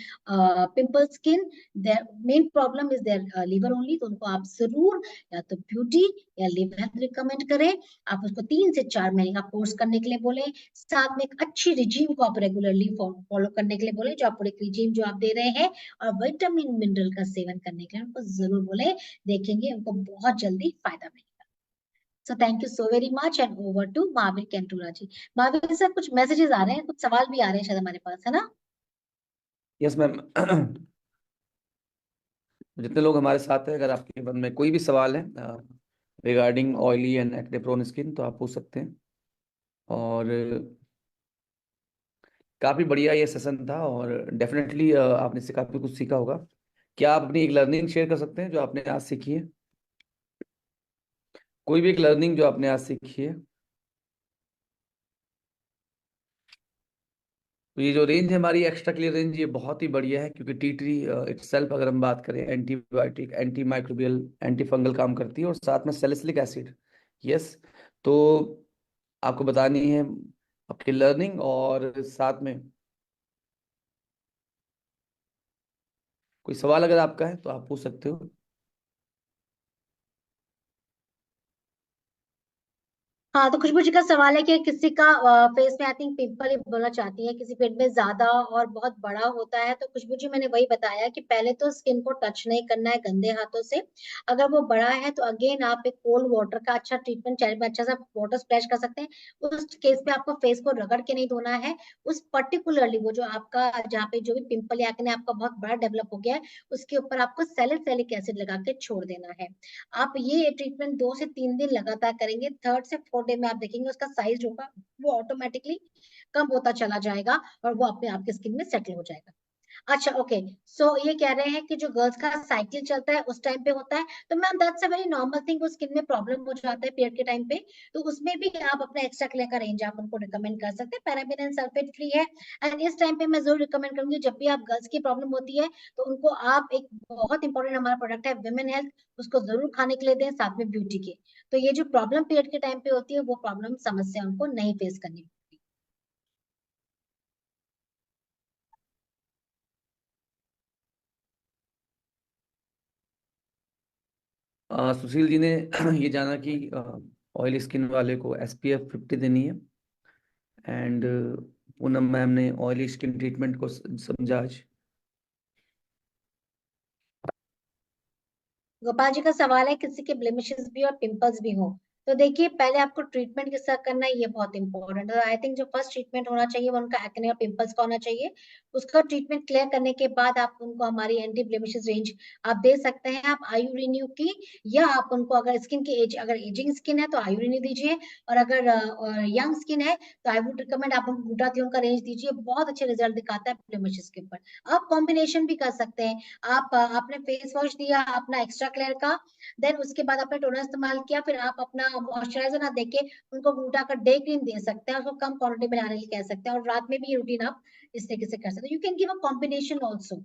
pimple skin, their main problem is their liver only। तो उनको आप जरूर या तो ब्यूटी या लिवर हेल्थ रिकमेंड करें। आप उसको 3 से 4 महीने का कोर्स करने के लिए बोले, साथ में एक अच्छी रिजीम को आप रेगुलरली फॉलो करने के लिए बोले, जो आप पूरे रिजीम जो आप दे रहे हैं, और विटामिन मिनरल का सेवन करने के लिए उनको जरूर बोले। देखेंगे उनको बहुत जल्दी फायदा मिलेगा। So thank you so very much and over to Mahavir Kentura जी। महावीर सर, कुछ मैसेजेस आ रहे हैं, कुछ सवाल भी आ रहे हैं शायद हमारे पास, है ना? Yes ma'am. जितने लोग हमारे साथ हैं, अगर आपके मन में कोई भी सवाल है regarding oily and acne prone skin तो आप पूछ सकते हैं। और काफी बढ़िया ये सेशन था, और डेफिनेटली आपने से काफी कुछ सीखा होगा। क्या आप अपनी एक लर्निंग शेयर कर सकते हैं जो आपने आज सीखी है? कोई भी एक लर्निंग जो आपने आज सीखी है। तो ये जो रेंज है हमारी एक्स्ट्रा क्लियर रेंज, ये बहुत ही बढ़िया है, क्योंकि टी ट्री इटसेल्फ अगर हम बात करें, antibiotic, anti microbial, anti fungal काम करती है, और साथ में सैलिसिलिक एसिड। यस। तो आपको बतानी है आपकी लर्निंग, और साथ में कोई सवाल अगर आपका है तो आप पूछ सकते हो। हाँ, तो खुशबू जी का सवाल है कि किसी का फेस में आई थिंक पिंपल ही बोलना चाहती है, किसी पेट में ज्यादा और बहुत बड़ा होता है। तो खुशबू जी मैंने वही बताया कि पहले तो स्किन को टच नहीं करना है गंदे हाथों से। अगर वो बड़ा है तो अगेन आप एक कोल्ड वाटर का अच्छा ट्रीटमेंट, चेहरे में अच्छा सा वाटर स्प्लैश कर सकते हैं। उस केस में आपको फेस को रगड़ के नहीं धोना है। उस पर्टिकुलरली वो जो आपका जहाँ पे जो भी पिंपल या एक्ने आपका बहुत बड़ा डेवलप हो गया है, उसके ऊपर आपको सैलिसिलिक एसिड लगा के छोड़ देना है। आप ये ट्रीटमेंट 2 से 3 दिन लगातार करेंगे, थर्ड से फोर्थ डे में आप देखेंगे उसका साइज होगा वो ऑटोमेटिकली कम होता चला जाएगा, और वो अपने आपके स्किन में सेटल हो जाएगा। अच्छा, ओके। सो ये कह रहे हैं कि जो गर्ल्स का साइकिल चलता है उस टाइम पे होता है, तो ma'am that's a very normal thing. वो स्किन में प्रॉब्लम हो जाता है पीरियड के टाइम पे, तो उसमें भी आप अपना एक्स्ट्रा क्ले का रेंज आप उनको रिकमेंड कर सकते हैं, पैराबेन एंड सल्फेट फ्री है। एंड इस टाइम पे मैं जरूर रिकमेंड करूंगी, जब भी आप गर्ल्स की प्रॉब्लम होती है तो उनको आप एक बहुत इंपॉर्टेंट हमारा प्रोडक्ट है विमेन हेल्थ, उसको जरूर खाने के लिए दें साथ में ब्यूटी के। तो ये जो प्रॉब्लम पीरियड के टाइम पे होती है वो प्रॉब्लम समस्या उनको नहीं फेस करनी। सुशील जी ने ये जाना कि ऑयल स्किन वाले को SPF 50 देनी है। एंड पूनम मैम ने ऑयली स्किन ट्रीटमेंट को समझा आज। गोपाल जी का सवाल है किसी के ब्लेमिशेस भी और पिंपल्स भी हो। तो देखिए, पहले आपको ट्रीटमेंट किसका करना है ये बहुत इंपॉर्टेंट है। आई थिंक जो फर्स्ट ट्रीटमेंट होना चाहिए वो उनका एक्ने और पिंपल्स का होना चाहिए। उसका ट्रीटमेंट क्लियर करने के बाद आप उनको हमारी एंटी ब्लेमिशेस रेंज आप दे सकते हैं, आप आयु रिन्यू की। या आप उनको अगर स्किन की एज, अगर एजिंग स्किन है तो आयु रिन्यू दीजिए, और अगर यंग स्किन है तो आई वुड रिकमेंड आप उनको ग्लूटाथियोन का रेंज दीजिए, बहुत अच्छे रिजल्ट दिखाता है ब्लेमिशेस के ऊपर। आप कॉम्बिनेशन भी कर सकते हैं। आप आपने फेस वॉश दिया अपना एक्स्ट्रा क्लियर का, देन उसके बाद आपने टोनर इस्तेमाल किया, फिर आप अपना मॉइस्चराइजर ना देके उनको ग्लूटा का डे क्रीम दे सकते हैं, उसको कम क्वांटिटी में लाने के लिए कह सकते हैं, और रात में भी ये रूटीन आप इस तरीके से कर सकते हैं। You can give a combination also.